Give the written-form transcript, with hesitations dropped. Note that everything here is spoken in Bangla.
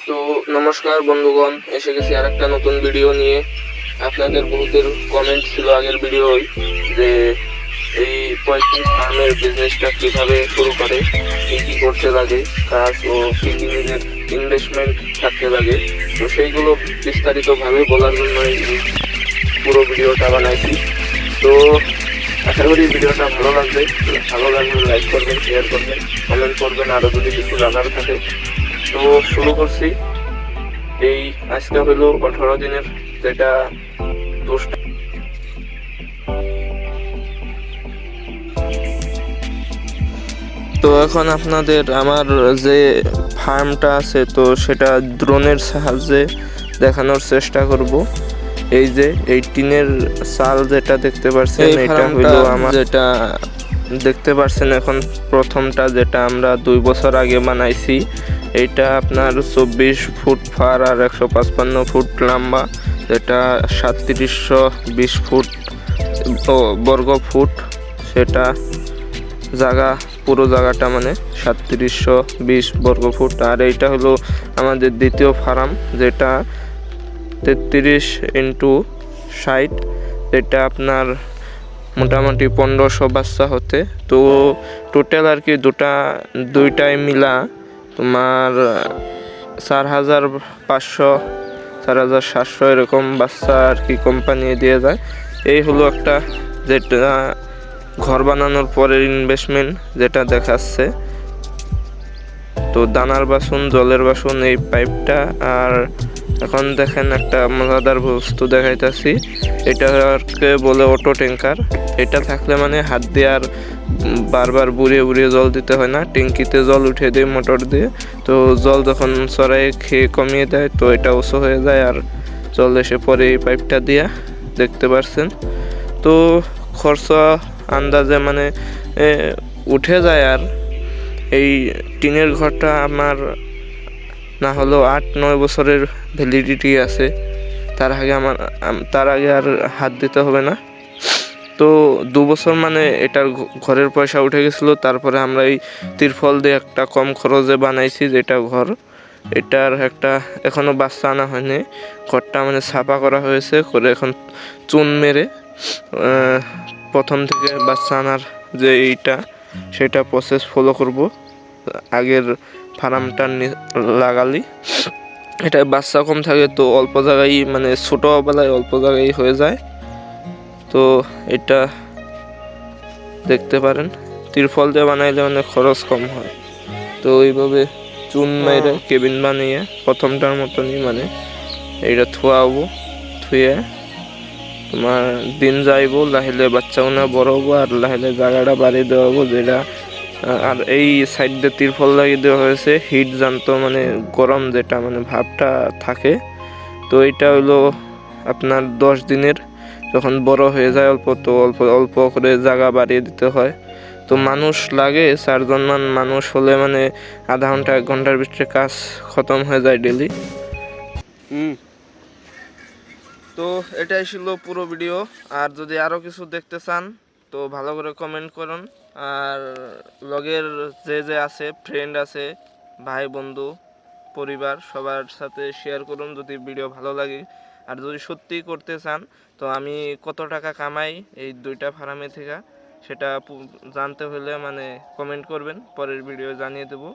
তো নমস্কার বন্ধুগণ, এসে গেছি আরেকটা নতুন ভিডিও নিয়ে। আপনাদের বহুতের কমেন্ট ছিল আগের ভিডিওয় যে এই পোল্ট্রি ফার্মের বিজনেসটা কিভাবে শুরু করে, কি কি করতে লাগে কাজ ও কি কি নিজের ইনভেস্টমেন্ট থাকতে লাগে। তো সেইগুলো বিস্তারিতভাবে বলার জন্য এই পুরো ভিডিওটা বানাইছি। তো আশা করি ভিডিওটা ভালো লাগবে। ভালো লাগলে লাইক করবেন, শেয়ার করবেন, কমেন্ট করবেন আরও যদি কিছু জানার থাকে। তো শুরু করছি। এই আজকে হলো 18 দিনের, যেটা 10টা। তো এখন আপনাদের আমার যে ফার্মটা আছে তো সেটা ড্রোনের সাহায্যে দেখানোর চেষ্টা করব। এই যে এই টিনের চাল যেটা দেখতে পাচ্ছেন, এটা হলো আমার যেটা দেখতে পাচ্ছেন এখন প্রথমটা, যেটা আমরা 2 বছর আগে বানাইছি। এইটা আপনার 24 ফুট ফার আর 155 ফুট লম্বা, যেটা 3720 ফুট বর্গ ফুট। সেটা জায়গা, পুরো জায়গাটা মানে 3720 বর্গ ফুট। আর এইটা হলো আমাদের দ্বিতীয় ফার্ম, যেটা 33x60, এটা আপনার মোটামুটি 1500 বাচ্চা হতে। তো টোটাল আর কি দুইটাই মিলা তোমার 4500 4700 এরকম বাচ্চা আর কি কোম্পানি দিয়ে যায়। এই হলো একটা যেটা ঘর বানানোর পরের ইনভেস্টমেন্ট যেটা দেখাচ্ছে। তো দানার বাসন, জলের বাসন, এই পাইপটা। আর এখন দেখেন একটা মজাদার বস্তু দেখাইতেছি, এটাকে বলে অটো ট্যাঙ্কার। এটা থাকলে মানে হাত দিয়ে আর বারবার বুড়িয়ে জল দিতে হয় না, ট্যাঙ্কিতে জল উঠে দিয়ে মোটর দিয়ে। তো জল যখন চড়াই খেয়ে কমিয়ে দেয় তো এটা উঁচু হয়ে যায় আর জল এসে পরে এই পাইপটা দিয়া, দেখতে পাচ্ছেন। তো খরচা আন্দাজে মানে উঠে যায়। আর এই টিনের ঘরটা আমার না হলেও 8-9 বছরের ভ্যালিডিটি আছে। তার আগে আর হাত দিতে হবে না। তো 2 বছর মানে এটার ঘরের পয়সা উঠে গেছিলো। তারপরে আমরা এই তিরফল দিয়ে একটা কম খরচে বানাইছি যেটা ঘর। এটার একটা এখনো বাচ্চা আনা হয়নি, ঘরটা মানে ছাপা করা হয়েছে করে, এখন চুন মেরে প্রথম থেকে বাচ্চা আনার যে এইটা সেটা প্রসেস ফলো করব। আগের ফার্মটা লাগালি এটা বাচ্চা কম থাকে, তো অল্প জায়গায় মানে ছোটোবেলায় অল্প জায়গায় হয়ে যায়। তো এটা দেখতে পারেন, তিরফল দিয়ে বানাইলে মানে খরচ কম হয়। তো ওইভাবে চুন মেরে কেবিন বানিয়ে প্রথমটার মতনই মানে এইটা থুয়ে তোমার দিন যাইবো, লাহিলে বাচ্চাগুলো বড় হবো আর লাহিলে জায়গাটা বাড়িয়ে দেওয়া হবো যেটা। আর এই সাইড দিয়ে তিরফল লাগিয়ে দেওয়া হয়েছে হিট জানতো, মানে গরম যেটা মানে ভাবটা থাকে। তো এটা হলো আপনার 10 দিনের, যখন বড় হয়ে যায় অল্প, তো অল্প অল্প করে জায়গা বাড়িয়ে দিতে হয়। তো মানুষ লাগে 4 জন মানুষ হলে মানে আধা ঘন্টা 1 ঘন্টার ভিতরে কাজ খতম হয়ে যায় ডেলি। তো এটাই ছিল পুরো ভিডিও। আর যদি আরও কিছু দেখতে চান তো ভালো করে কমেন্ট করুন। আর লগের যে আছে ফ্রেন্ড আছে, ভাই বন্ধু পরিবার, সবার সাথে শেয়ার করুন যদি ভিডিও ভালো লাগে। আর যদি সত্যিই করতে চান তো আমি কত টাকা কামাই এই 2টা ফার্মে থেকে সেটা জানতে হলে মানে কমেন্ট করবেন, পরের ভিডিও জানিয়ে দেবো।